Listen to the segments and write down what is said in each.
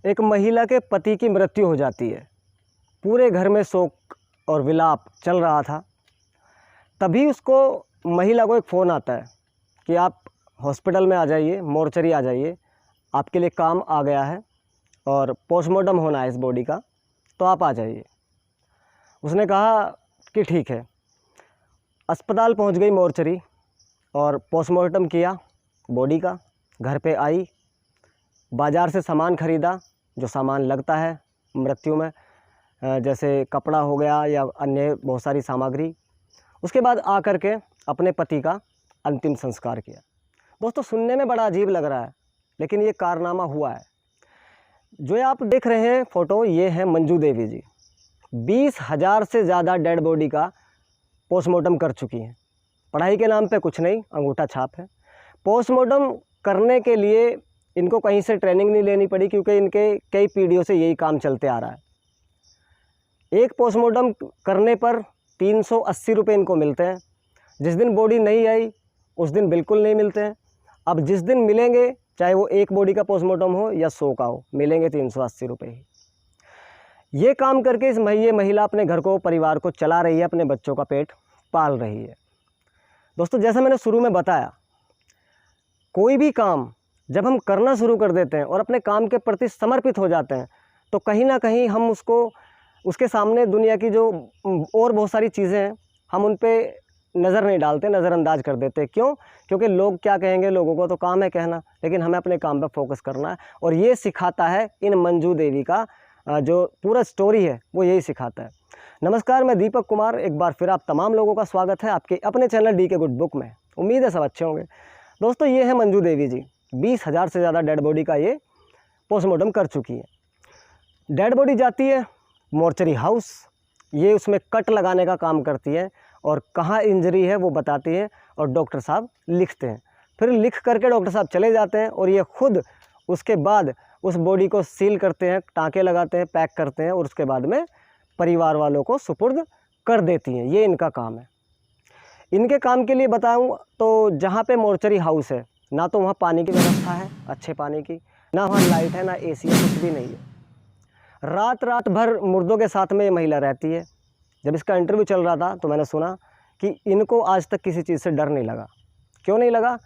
एक महिला के पति की मृत्यु हो जाती है। पूरे घर में शोक और विलाप चल रहा था। तभी उसको महिला को एक फ़ोन आता है कि आप हॉस्पिटल में आ जाइए, मोर्चरी आ जाइए, आपके लिए काम आ गया है और पोस्टमार्टम होना है इस बॉडी का, तो आप आ जाइए। उसने कहा कि ठीक है। अस्पताल पहुंच गई मोर्चरी और पोस्टमार्टम किया बॉडी का। घर पे आई, बाज़ार से सामान ख़रीदा, जो सामान लगता है मृत्यु में, जैसे कपड़ा हो गया या अन्य बहुत सारी सामग्री। उसके बाद आकर के अपने पति का अंतिम संस्कार किया। दोस्तों, सुनने में बड़ा अजीब लग रहा है, लेकिन ये कारनामा हुआ है। जो आप देख रहे हैं फ़ोटो, ये है मंजू देवी जी। 20,000 से ज़्यादा डेड बॉडी का पोस्टमार्टम कर चुकी हैं। पढ़ाई के नाम पे कुछ नहीं, अंगूठा छाप है। पोस्टमार्टम करने के लिए इनको कहीं से ट्रेनिंग नहीं लेनी पड़ी, क्योंकि इनके कई पीढ़ियों से यही काम चलते आ रहा है। एक पोस्टमार्टम करने पर 380 रुपये इनको मिलते हैं। जिस दिन बॉडी नहीं आई उस दिन बिल्कुल नहीं मिलते हैं। अब जिस दिन मिलेंगे, चाहे वो एक बॉडी का पोस्टमार्टम हो या 100 का हो, मिलेंगे 380 रुपये ही। ये काम करके ये महिला अपने घर को, परिवार को चला रही है, अपने बच्चों का पेट पाल रही है। दोस्तों, जैसा मैंने शुरू में बताया, कोई भी काम जब हम करना शुरू कर देते हैं और अपने काम के प्रति समर्पित हो जाते हैं, तो कहीं ना कहीं हम उसके सामने दुनिया की जो और बहुत सारी चीज़ें हैं, हम उन पे नज़र नहीं डालते, नज़रअंदाज कर देते। क्यों? क्योंकि लोग क्या कहेंगे, लोगों को तो काम है कहना, लेकिन हमें अपने काम पर फोकस करना है। और ये सिखाता है इन मंजू देवी का जो पूरा स्टोरी है, वो यही सिखाता है। नमस्कार, मैं दीपक कुमार, एक बार फिर आप तमाम लोगों का स्वागत है आपके अपने चैनल डी के गुड बुक में। उम्मीद है सब अच्छे होंगे। दोस्तों, ये है मंजू देवी जी। 20,000 से ज़्यादा डेड बॉडी का ये पोस्टमार्टम कर चुकी है। डेड बॉडी जाती है मोर्चरी हाउस, ये उसमें कट लगाने का काम करती है और कहाँ इंजरी है वो बताती है और डॉक्टर साहब लिखते हैं। फिर लिख करके डॉक्टर साहब चले जाते हैं और ये खुद उसके बाद उस बॉडी को सील करते हैं, टाँके लगाते हैं, पैक करते हैं और उसके बाद में परिवार वालों को सुपुर्द कर देती हैं। ये इनका काम है। इनके काम के लिए बताऊं तो जहाँ पे मोर्चरी हाउस है, ना तो वहाँ पानी की व्यवस्था है अच्छे पानी की, ना वहाँ लाइट है, ना एसी है, कुछ भी नहीं है। रात भर मुर्दों के साथ में ये महिला रहती है। जब इसका इंटरव्यू चल रहा था तो मैंने सुना कि इनको आज तक किसी चीज़ से डर नहीं लगा। क्यों नहीं लगा?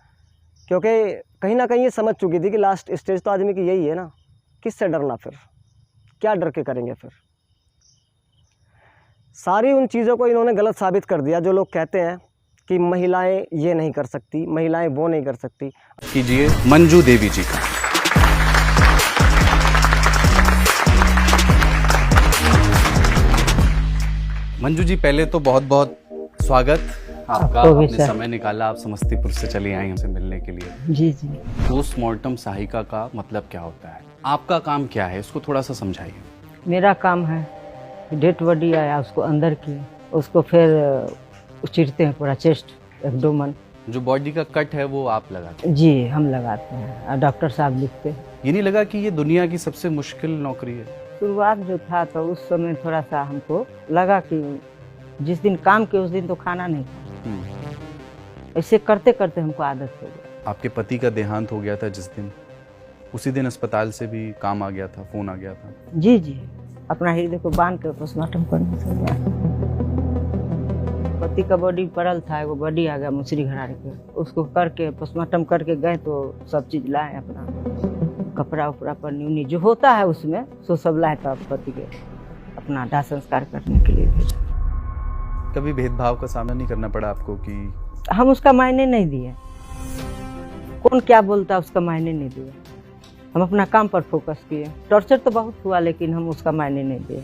क्योंकि कहीं ना कहीं ये समझ चुकी थी कि लास्ट स्टेज तो आदमी की यही है ना, किससे डरना, फिर क्या डर के करेंगे। फिर सारी उन चीज़ों को इन्होंने गलत साबित कर दिया। जो लोग कहते हैं कि महिलाएं ये नहीं कर सकती, महिलाएं वो नहीं कर सकती। कीजिए मंजू देवी जी का। मंजू जी, पहले तो बहुत बहुत स्वागत आपका। आपने समय निकाला, आप समस्तीपुर से चली आई हमसे मिलने के लिए। जी जी। पोस्टमार्टम सहायिका का मतलब क्या होता है? आपका काम क्या है, इसको थोड़ा सा समझाइए। मेरा काम है डेड बॉडी आया, उसको अंदर की, उसको फिर चिरते हैं पूरा चेस्ट, एब्डोमेन। जो बॉडी का कट है वो आप लगाते हैं? जी, हम लगाते हैं और डॉक्टर साहब लिखते हैं। ये नहीं लगा कि ये दुनिया की सबसे मुश्किल नौकरी है? शुरुआत जो था तो उस समय थोड़ा सा हमको लगा कि जिस दिन काम किए उस दिन तो खाना नहीं खाया। ऐसे करते करते हमको आदत हो गया। आपके पति का देहांत हो गया था जिस दिन, उसी दिन अस्पताल से भी काम आ गया था, फोन आ गया था? जी जी, अपना हृदय को बांध के पोस्टमार्टम करने से गया। पति का बॉडी पड़ल था, एगो बॉडी आ गया मुसरी घरारे के, उसको करके पोस्टमार्टम करके गए तो सब चीज लाए, अपना कपड़ा उपड़ा पर न्यूनी जो होता है उसमें सो सब लाए, तो पति के अपना दाह संस्कार करने के लिए भेजा। कभी भेदभाव का सामना नहीं करना पड़ा आपको कि? हम उसका मायने नहीं दिए, कौन क्या बोलता उसका मायने नहीं दिए। हम अपना काम पर फोकस किए। टॉर्चर तो बहुत हुआ, लेकिन हम उसका मायने नहीं दिए।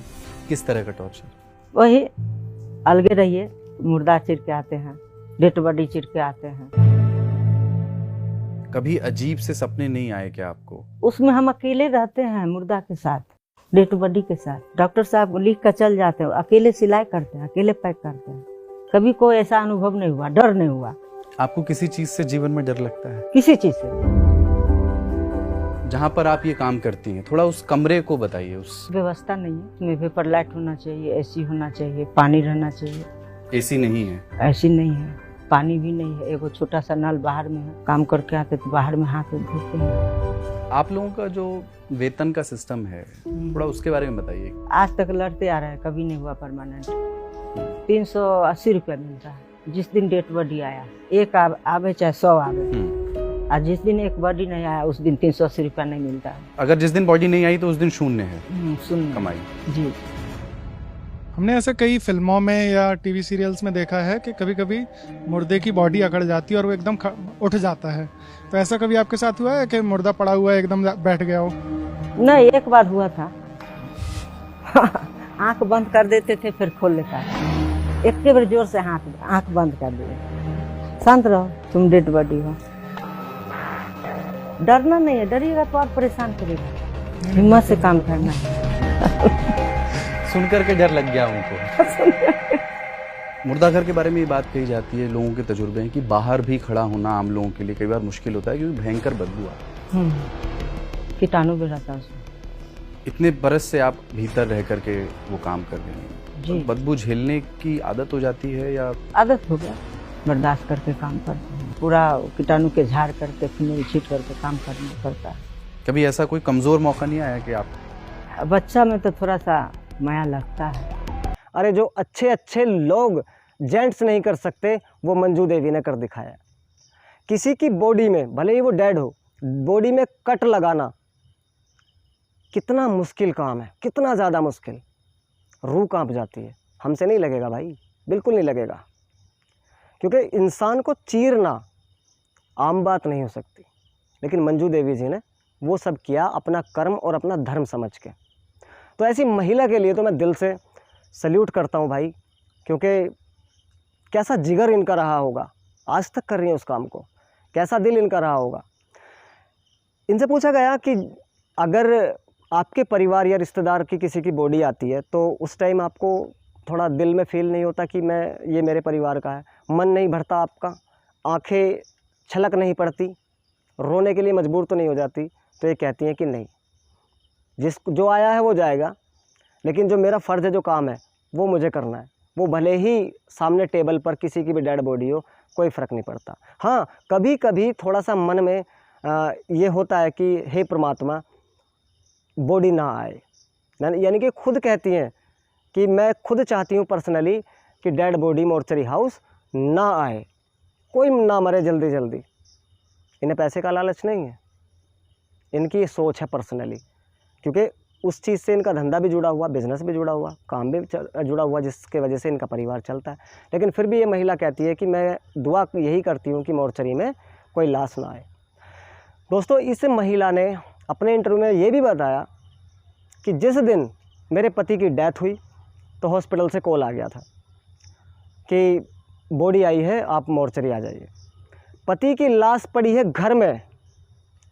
किस तरह का टॉर्चर? वही अलगे रहिए, मुर्दा चिर के आते हैं, डेड बॉडी चिर के आते हैं। कभी अजीब से सपने नहीं आए क्या आपको? उसमें हम अकेले रहते हैं, मुर्दा के साथ, डेड बॉडी के साथ। डॉक्टर साहब लिख कर चल जाते हैं, अकेले सिलाई करते हैं, अकेले पैक करते हैं। कभी कोई ऐसा अनुभव नहीं हुआ, डर नहीं हुआ। आपको किसी चीज से जीवन में डर लगता है? किसी चीज से। जहाँ पर आप ये काम करती हैं, थोड़ा उस कमरे को बताइए। उस व्यवस्था नहीं है, उसमें वेपर लाइट होना चाहिए, एसी होना चाहिए, पानी रहना चाहिए। एसी नहीं है? ऐसी नहीं है। पानी भी नहीं है, एगो छोटा सा नल बाहर में है। काम करके आते तो बाहर में हाथ धोते हैं। आप लोगों का जो वेतन का सिस्टम है थोड़ा उसके बारे में बताइए। आज तक लड़ते आ रहे हैं, कभी नहीं हुआ परमानेंट। 380 रुपया मिलता है जिस दिन डेड बॉडी आया। एक आवे चाहे 100 आवे, और जिस दिन एक बॉडी नहीं आया उस दिन 380 रुपया नहीं मिलता है। अगर जिस दिन बॉडी नहीं आई तो उस दिन शून्य है सुन कमाई। जी। हमने ऐसे कई फिल्मों में या टीवी सीरियल्स में देखा है कि कभी कभी मुर्दे की बॉडी अकड़ जाती है और वो एकदम उठ जाता है। तो ऐसा कभी आपके साथ हुआ है कि मुर्दा पड़ा हुआ है एकदम बैठ गया हो? नहीं, एक बार हुआ था। आंख बंद कर देते थे फिर खोल लेता था। एक बार जोर से आंख बंद कर दिए। शांत रहो, तुम डेड बॉडी हो। डरना नहीं है, डरिएगा तो और परेशान करेगा। हिम्मत से काम करना है। सुन करके डर लग गया उनको। मुर्दा घर के बारे में ये बात कही जाती है, लोगों के तजुर्बे हैं कि बाहर भी खड़ा होना आम लोगों के लिए कई बार मुश्किल होता है क्योंकि भयंकर बदबू आता है। कीटाणु भी रहता है उसमें। इतने बरस से आप भीतर रह करके वो काम कर रहे हैं, जी। तो बदबू झेलने की आदत हो जाती है या? आदत हो गया, बर्दाश्त करके काम करते हैं। पूरा कीटाणु के झाड़ करके फिनाइल छीट करके काम करना पड़ता है। कभी ऐसा कोई कमजोर मौका नहीं आया कि आप? बच्चा में तो थोड़ा सा माया लगता है। अरे जो अच्छे अच्छे लोग जेंट्स नहीं कर सकते वो मंजू देवी ने कर दिखाया। किसी की बॉडी में, भले ही वो डेड हो, बॉडी में कट लगाना कितना मुश्किल काम है, कितना ज़्यादा मुश्किल। रूह कांप जाती है। हमसे नहीं लगेगा भाई, बिल्कुल नहीं लगेगा, क्योंकि इंसान को चीरना आम बात नहीं हो सकती। लेकिन मंजू देवी जी ने वो सब किया अपना कर्म और अपना धर्म समझ के। तो ऐसी महिला के लिए तो मैं दिल से सल्यूट करता हूँ भाई, क्योंकि कैसा जिगर इनका रहा होगा, आज तक कर रही हैं उस काम को। कैसा दिल इनका रहा होगा। इनसे पूछा गया कि अगर आपके परिवार या रिश्तेदार की किसी की बॉडी आती है तो उस टाइम आपको थोड़ा दिल में फील नहीं होता कि ये मेरे परिवार का है? मन नहीं भरता आपका? आंखें छलक नहीं पड़ती? रोने के लिए मजबूर तो नहीं हो जाती? तो ये कहती हैं कि नहीं, जो आया है वो जाएगा, लेकिन जो मेरा फ़र्ज़ है, जो काम है, वो मुझे करना है। वो भले ही सामने टेबल पर किसी की भी डेड बॉडी हो, कोई फ़र्क नहीं पड़ता। हाँ, कभी कभी थोड़ा सा मन में ये होता है कि हे परमात्मा, बॉडी ना आए। यानी कि खुद कहती हैं कि मैं खुद चाहती हूँ पर्सनली कि डेड बॉडी मोर्चरी हाउस ना आए, कोई ना मरे जल्दी जल्दी। इन्हें पैसे का लालच नहीं है, इनकी ये सोच है पर्सनली, क्योंकि उस चीज़ से इनका धंधा भी जुड़ा हुआ, बिज़नेस भी जुड़ा हुआ, काम भी जुड़ा हुआ, जिसके वजह से इनका परिवार चलता है। लेकिन फिर भी ये महिला कहती है कि मैं दुआ यही करती हूँ कि मोर्चरी में कोई लाश ना आए। दोस्तों, इस महिला ने अपने इंटरव्यू में ये भी बताया कि जिस दिन मेरे पति की डेथ हुई तो हॉस्पिटल से कॉल आ गया था कि बॉडी आई है, आप मोर्चरी आ जाइए। पति की लाश पड़ी है घर में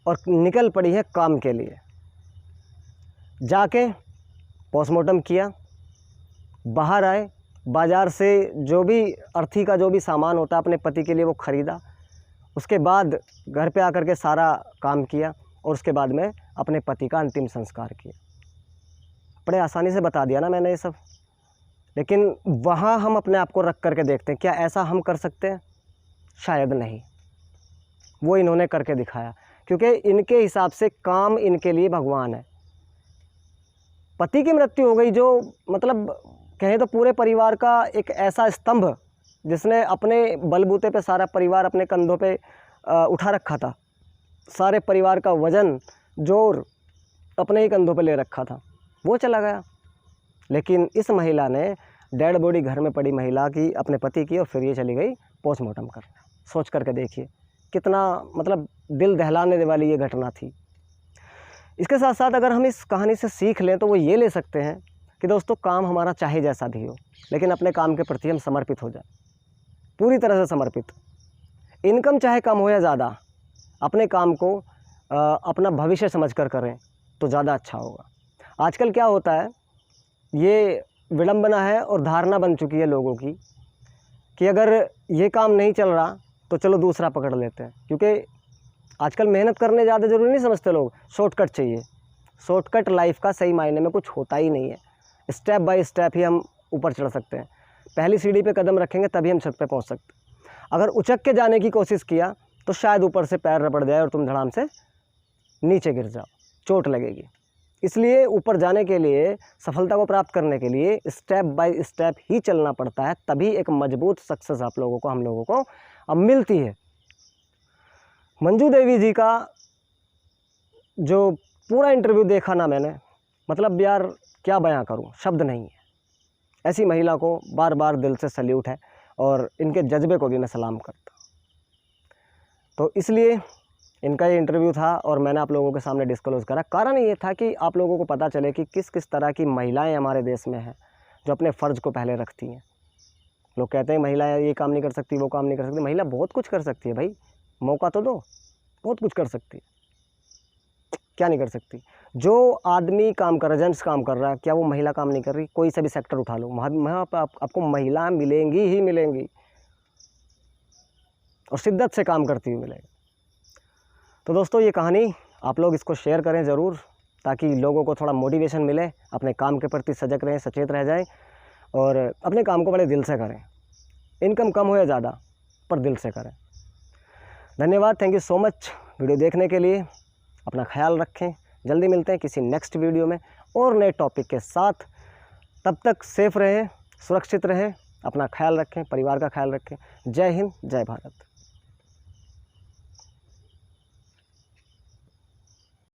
और निकल पड़ी है काम के लिए। जाके पोस्टमार्टम किया, बाहर आए, बाज़ार से जो भी अर्थी का जो भी सामान होता है अपने पति के लिए वो ख़रीदा। उसके बाद घर पे आकर के सारा काम किया और उसके बाद में अपने पति का अंतिम संस्कार किया। बड़े आसानी से बता दिया ना मैंने ये सब, लेकिन वहाँ हम अपने आप को रख करके देखते हैं, क्या ऐसा हम कर सकते हैं? शायद नहीं। वो इन्होंने करके दिखाया, क्योंकि इनके हिसाब से काम इनके लिए भगवान है। पति की मृत्यु हो गई, जो मतलब कहें तो पूरे परिवार का एक ऐसा स्तंभ जिसने अपने बलबूते पे सारा परिवार अपने कंधों पे उठा रखा था, सारे परिवार का वज़न जोर अपने ही कंधों पे ले रखा था, वो चला गया। लेकिन इस महिला ने डेड बॉडी घर में पड़ी महिला की, अपने पति की, और फिर ये चली गई पोस्टमार्टम करने। सोच करके देखिए कितना मतलब दिल दहलाने वाली ये घटना थी। इसके साथ साथ अगर हम इस कहानी से सीख लें तो वो ये ले सकते हैं कि दोस्तों, काम हमारा चाहे जैसा भी हो, लेकिन अपने काम के प्रति हम समर्पित हो जाए, पूरी तरह से समर्पित। इनकम चाहे कम हो या ज़्यादा, अपने काम को अपना भविष्य समझकर करें तो ज़्यादा अच्छा होगा। आजकल क्या होता है, ये विडंबना है और धारणा बन चुकी है लोगों की कि अगर ये काम नहीं चल रहा तो चलो दूसरा पकड़ लेते हैं, क्योंकि आजकल मेहनत करने ज़्यादा ज़रूरी नहीं समझते लोग, शॉर्टकट चाहिए। शॉर्टकट लाइफ का सही मायने में कुछ होता ही नहीं है। स्टेप बाय स्टेप ही हम ऊपर चढ़ सकते हैं। पहली सीढ़ी पे कदम रखेंगे तभी हम छत पे पहुंच सकते हैं। अगर उचक के जाने की कोशिश किया तो शायद ऊपर से पैर रपट जाए और तुम धड़ाम से नीचे गिर जाओ, चोट लगेगी। इसलिए ऊपर जाने के लिए, सफलता को प्राप्त करने के लिए स्टेप बाय स्टेप ही चलना पड़ता है, तभी एक मजबूत सक्सेस आप लोगों को, हम लोगों को अब मिलती है। मंजू देवी जी का जो पूरा इंटरव्यू देखा ना मैंने, मतलब यार क्या बयां करूं, शब्द नहीं है। ऐसी महिला को बार बार दिल से सल्यूट है और इनके जज्बे को भी मैं सलाम करता हूं। तो इसलिए इनका ये इंटरव्यू था और मैंने आप लोगों के सामने डिस्क्लोज़ करा। कारण ये था कि आप लोगों को पता चले कि किस किस तरह की महिलाएं हमारे देश में हैं जो अपने फ़र्ज़ को पहले रखती हैं। लोग कहते हैं महिला ये काम नहीं कर सकती, वो काम नहीं कर सकती। महिला बहुत कुछ कर सकती है भाई, मौका तो दो, बहुत कुछ कर सकती है। क्या नहीं कर सकती? जो आदमी काम कर रहा है, जेंट्स काम कर रहा है, क्या वो महिला काम नहीं कर रही? कोई सा भी सेक्टर उठा लो, वहाँ पर आपको महिला मिलेंगी ही मिलेंगी और शिद्दत से काम करती हुई मिलेगी। तो दोस्तों ये कहानी आप लोग इसको शेयर करें ज़रूर, ताकि लोगों को थोड़ा मोटिवेशन मिले, अपने काम के प्रति सजग रहें, सचेत रह जाएं और अपने काम को बड़े दिल से करें। इनकम कम हो या ज़्यादा, पर दिल से करें। धन्यवाद, thank you so much video देखने के लिए। अपना ख्याल रखें, जल्दी मिलते हैं किसी नेक्स्ट वीडियो में और नए टॉपिक के साथ। तब तक सेफ रहें, सुरक्षित रहें, अपना ख्याल रखें, परिवार का ख्याल रखें। जय हिंद, जय भारत।